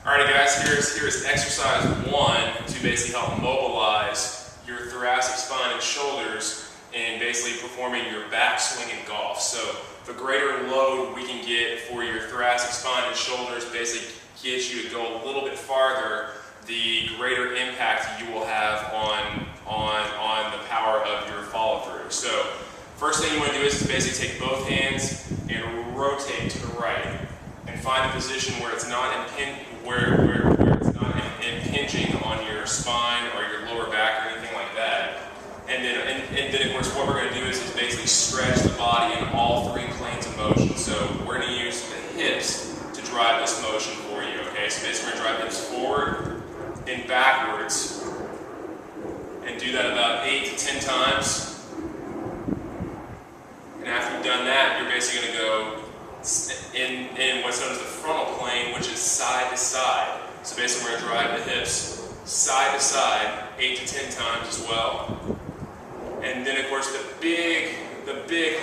Alright guys, here's exercise 1 to basically help mobilize your thoracic spine and shoulders in basically performing your backswing in golf. So the greater load we can get for your thoracic spine and shoulders basically gets you to go a little bit farther, the greater impact you will have on the power of your follow through. So first thing you want to do is basically take both hands and rotate to the right and find a position where it's not impinging on your spine or your lower back or anything like that. And then of course what we're going to do is basically stretch the body in all three planes of motion. So we're going to use the hips to drive this motion for you. Okay, so basically we're going to drive the hips forward and backwards, and do that about 8 to 10 times. And after you've done that, you're basically going to go in what's known as the frontal plane, which is side to side. So basically we're going to drive the hips side to side 8 to 10 times as well. And then of course the big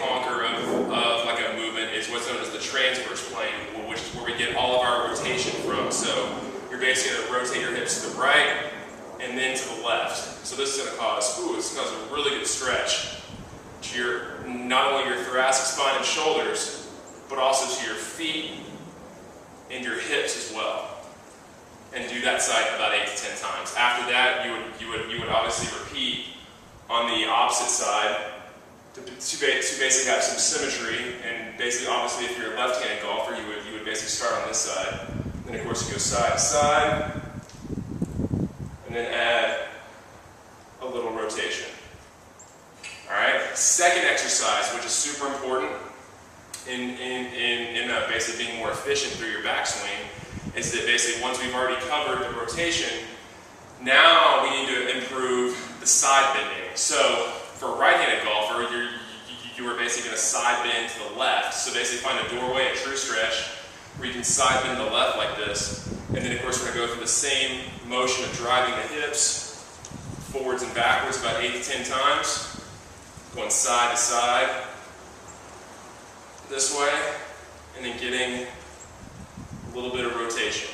honker of like a movement is what's known as the transverse plane, which is where we get all of our rotation from. So you're basically going to rotate your hips to the right and then to the left. So this is going to cause a really good stretch to not only your thoracic spine and shoulders, but also to your feet and your hips as well. And do that side about 8 to 10 times. After that, you would obviously repeat on the opposite side to basically have some symmetry. And basically, obviously, if you're a left-handed golfer, you would basically start on this side. Then of course you go side to side, and then add a little rotation. All right. Second exercise, which is super important in basically being more efficient through your backswing, is that basically once we've already covered the rotation, now we need to improve the side bending. So for a right-handed golfer, you are basically going to side bend to the left. So basically find a doorway, a true stretch, where you can side bend to the left like this. And then of course we're going to go through the same motion of driving the hips forwards and backwards about 8 to 10 times, going side to side this way, and then getting a little bit of rotation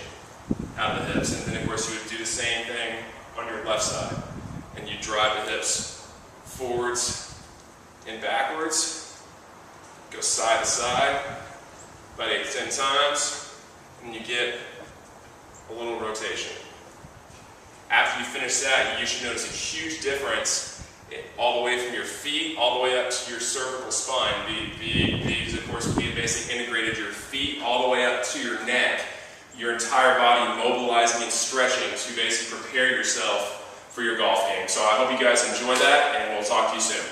out of the hips. And then of course you would do the same thing on your left side, and you drive the hips forwards and backwards, go side to side about 8 to 10 times, and you get a little rotation. After you finish that, you should notice a huge difference all the way from your feet all the way up to your cervical spine. These, of course, we basically integrated your feet all the way up to your neck, your entire body mobilizing and stretching to basically prepare yourself for your golf game. So I hope you guys enjoy that, and we'll talk to you soon.